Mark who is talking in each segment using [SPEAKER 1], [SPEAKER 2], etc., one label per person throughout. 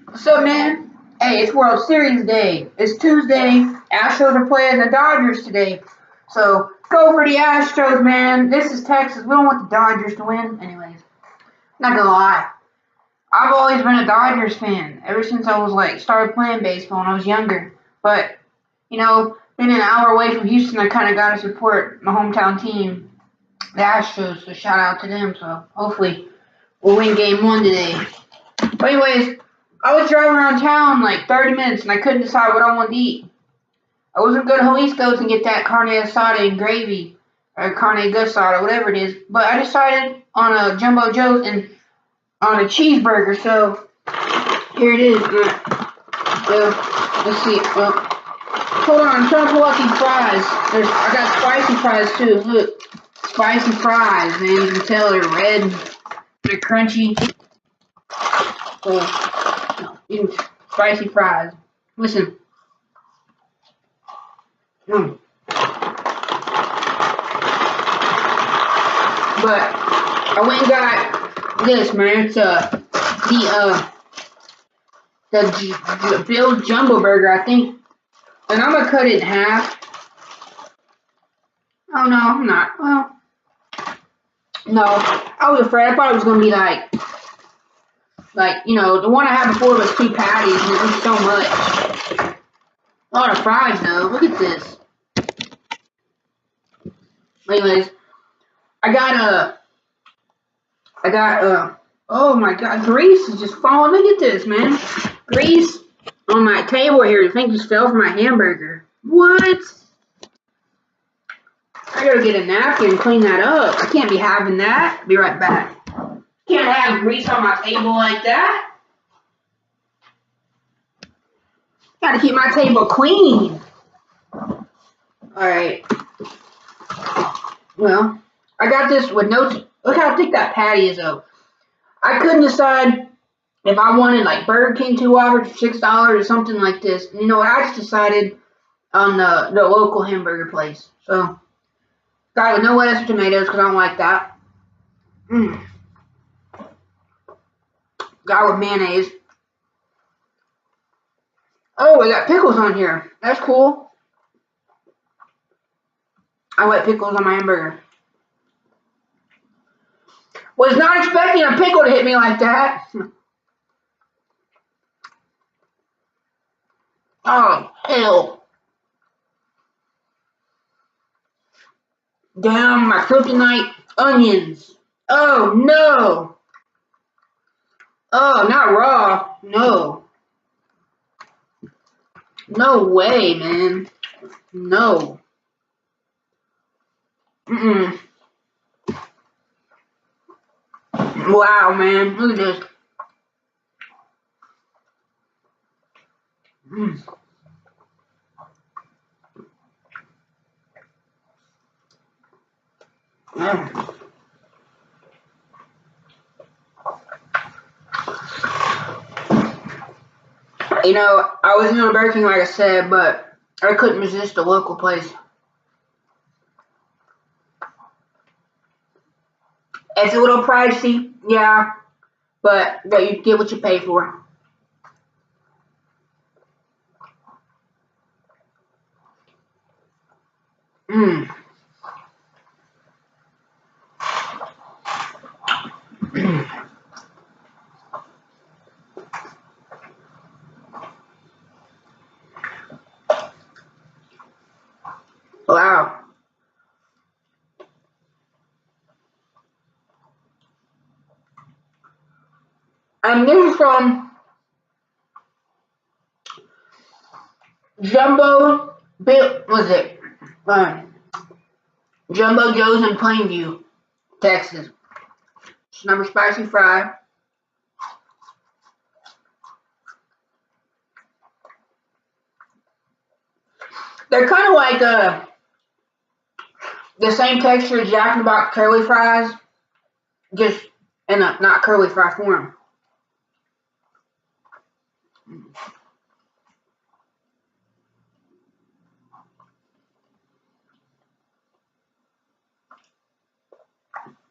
[SPEAKER 1] What's up, man? Hey, it's World Series Day. It's Tuesday. Astros are playing the Dodgers today. So, go for the Astros, man. This is Texas. We don't want the Dodgers to win. Anyways, not gonna lie. I've always been a Dodgers fan ever since I was started playing baseball when I was younger. But, being an hour away from Houston, I kind of got to support my hometown team, the Astros. So, shout out to them. So, hopefully, we'll win game one today. But anyways, I was driving around town like 30 minutes and I couldn't decide what I wanted to eat. I was going to go to Jalisco's and get that carne asada and gravy, or carne asada, whatever it is. But I decided on a Jumbo Joe's and on a cheeseburger. So here it is. Well, let's see. Well, hold on, I'm trying to pull out these fries. I got spicy fries too. Look, spicy fries, man. You can tell they're red, they're crunchy. So, eating spicy fries. Listen. But I went and got this, man. It's the Bill's Jumbo Burger, I think. And I'm gonna cut it in half. Oh no, I'm not. Well, no, I was afraid. I thought it was gonna be the one I had before was 2 patties, and it was so much. A lot of fries, though. Look at this. Anyways, I got oh my god, grease is just falling. Look at this, man. Grease on my table here. I think just fell from my hamburger. What? I gotta get a napkin and clean that up. I can't be having that. Be right back. Can't have grease on my table like that. Gotta keep my table clean. Alright. Well, I got this with no... Look how thick that patty is, though. I couldn't decide if I wanted, Burger King 2 Whoppers for $6 or something like this. You know what? I just decided on the local hamburger place. So, got it with no lettuce or tomatoes because I don't like that. Got it with mayonnaise. Oh, we got pickles on here. That's cool. I like pickles on my hamburger. Was not expecting a pickle to hit me like that. Oh, hell. Damn, my kryptonite onions. Oh, no. Oh, not raw. No. No way, man. No. Wow, man. Look at this. You know, I was in a Burger King, like I said, but I couldn't resist the local place. It's a little pricey, yeah, but you get what you pay for. Wow. And this is from Jumbo Jumbo Joe's in Plainview, Texas. It's number spicy fry. They're kind of like the same texture as Jack in the Box curly fries, just in a not curly fry form.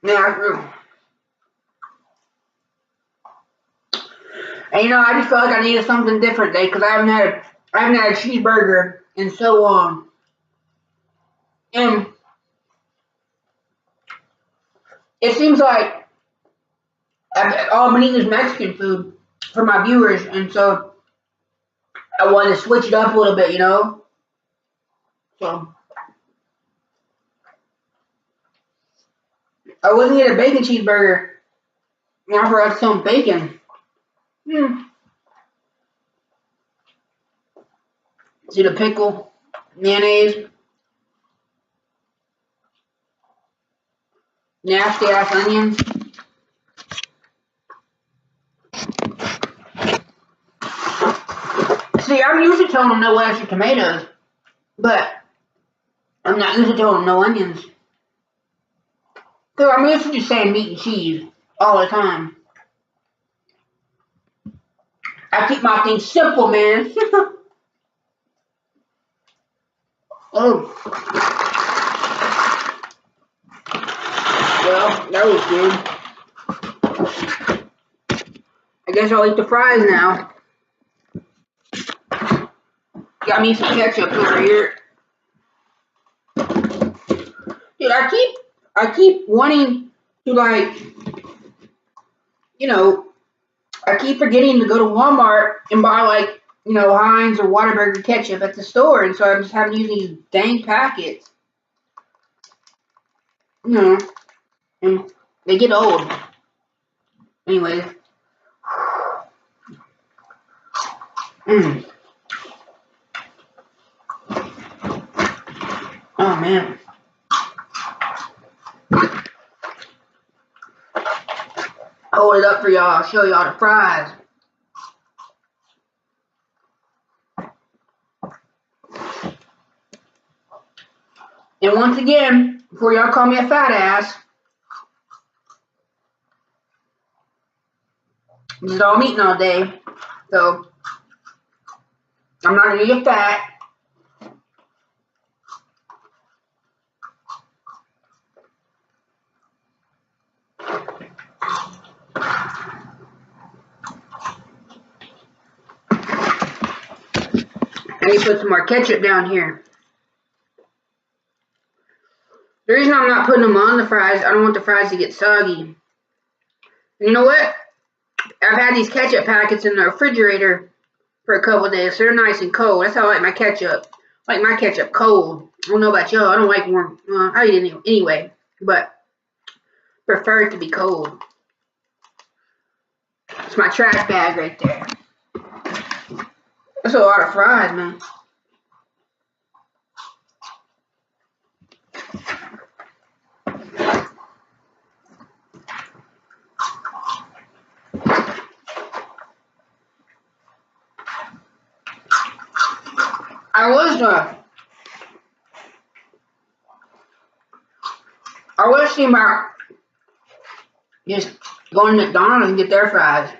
[SPEAKER 1] Yeah, And you know, I just felt like I needed something different today because I haven't had a cheeseburger in so long. And it seems like all I'm eating is Mexican food for my viewers, and so I wanted to switch it up a little bit, you know? So I wasn't getting a bacon cheeseburger. Now I forgot some bacon. See the pickle, mayonnaise, nasty ass onions. See, I'm used to telling them no extra tomatoes, but I'm not used to telling them no onions. Because I'm used to just saying meat and cheese all the time. I keep my things simple, man. Oh. Well, that was good. I guess I'll eat the fries now. Got me some ketchup over here. Dude, I keep wanting to, like, you know, I keep forgetting to go to Walmart and buy, like, you know, Heinz or Whataburger ketchup at the store, and so I'm just having to use these dang packets. You know, and they get old. Anyways. Oh, man. Hold it up for y'all. I'll show y'all the fries. And once again, before y'all call me a fat ass, this is all I'm eating all day. So, I'm not gonna get fat. I need to put some more ketchup down here. The reason I'm not putting them on the fries, I don't want the fries to get soggy. And you know what? I've had these ketchup packets in the refrigerator for a couple of days, so they're nice and cold. That's how I like my ketchup. I like my ketchup cold. I don't know about y'all. I don't like warm. Well, I eat it anyway, but prefer it to be cold. It's my trash bag right there. That's a lot of fries, man. I was thinking about just going to McDonald's and get their fries,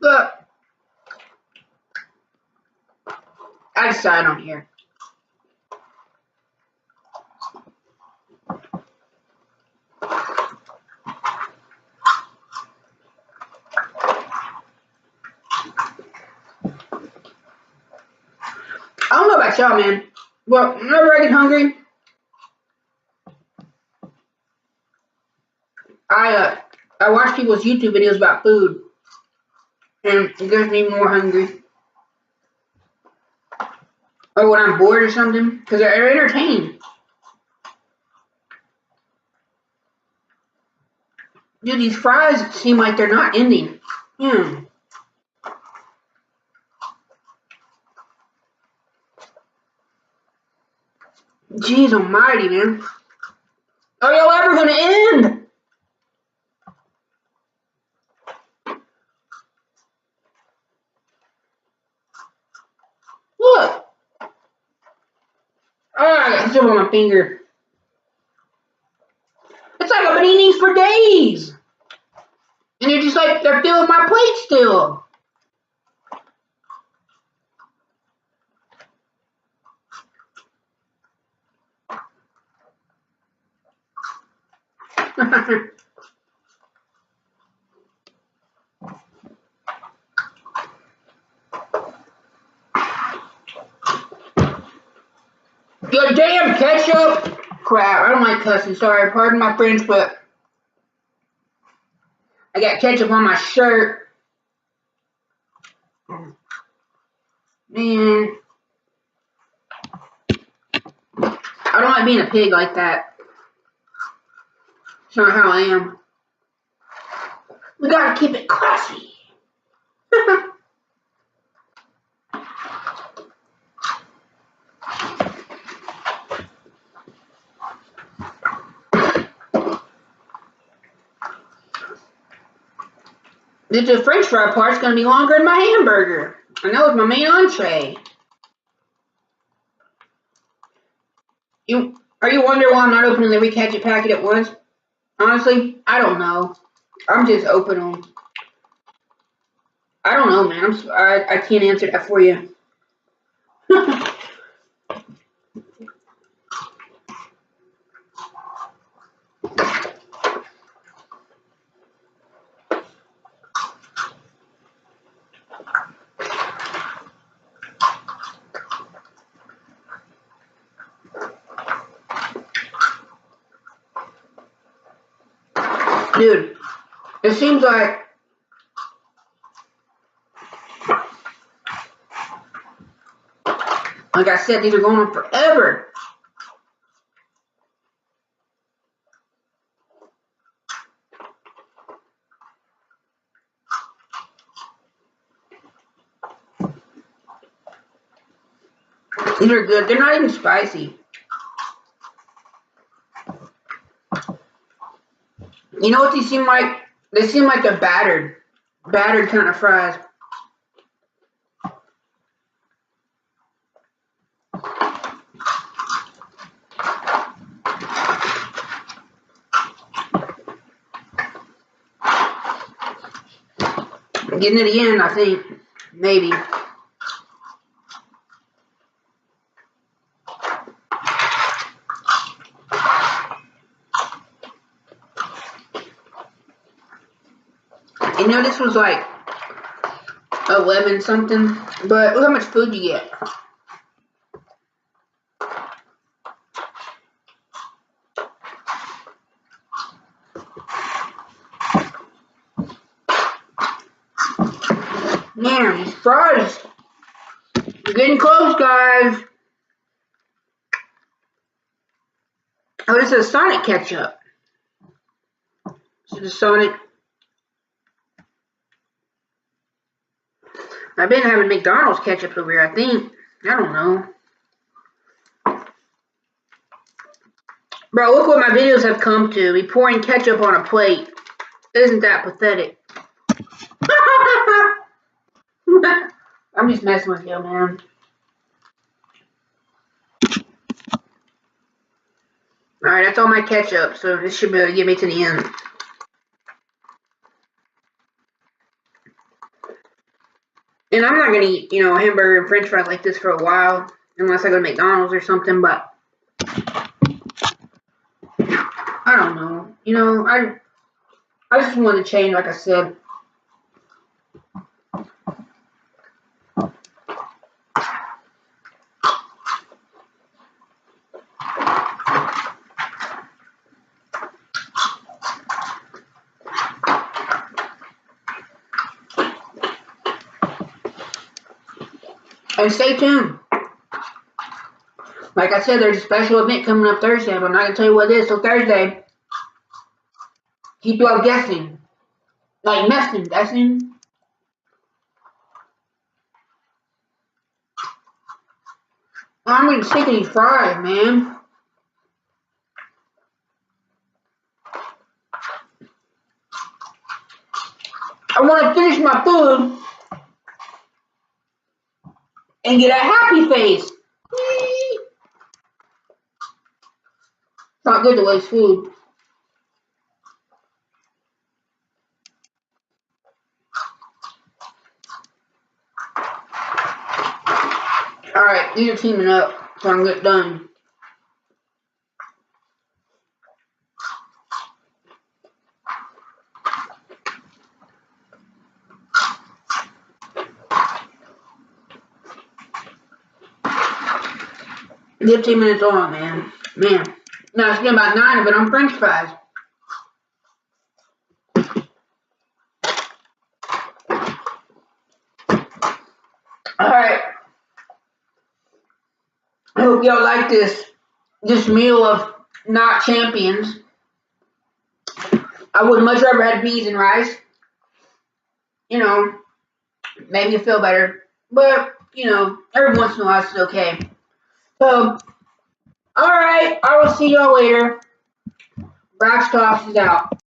[SPEAKER 1] but I decided on here. I don't know about y'all, man, but whenever I get hungry, I watch people's YouTube videos about food, and it gets me more hungry. Or when I'm bored or something, because they're entertaining. Dude, these fries seem like they're not ending. Jeez almighty, man. Are y'all ever gonna end? Look. I got still on my finger. It's like I've been eating these for days. And they're just like, they're filling my plate still. Good damn ketchup! Crap, I don't like cussing. Sorry, pardon my French, but I got ketchup on my shirt. Man, I don't like being a pig like that. It's not how I am. We gotta keep it classy. The French fry part's gonna be longer than my hamburger. And that was my main entree. Are you wondering why I'm not opening every ketchup packet at once? Honestly, I don't know. I'm just opening them. I don't know, man. I can't answer that for you. Dude, it seems like I said, these are going on forever. These are good. They're not even spicy. You know what these seem like? They seem like a battered kind of fries. I'm getting it again, I think. Maybe. You know, this was like 11 something, but look how much food you get. Man, these fries. We're getting close, guys. Oh, this is Sonic ketchup. This is Sonic. I've been having McDonald's ketchup over here, I think. I don't know. Bro, look what my videos have come to. Me pouring ketchup on a plate. Isn't that pathetic? I'm just messing with you, man. Alright, that's all my ketchup, so this should be able to get me to the end. And I'm not going to eat, you know, a hamburger and french fries like this for a while. Unless I go to McDonald's or something, but I don't know. You know, I just want to change, like I said. And stay tuned. Like I said, there's a special event coming up Thursday, but I'm not going to tell you what it is till Thursday. Keep you all guessing. Like messing, guessing. I'm getting sick of these fries, man. I want to finish my food and get a happy face. It's not good to waste food. Alright, these are teaming up, so I'm getting done. 15 minutes on, man. Man. Now I spent about 9 of it on French fries. Alright. I hope y'all like this meal of not champions. I would much rather have peas and rice. You know, maybe you feel better. But, you know, every once in a while it's okay. So, alright, I will see y'all later. Brax Talks is out.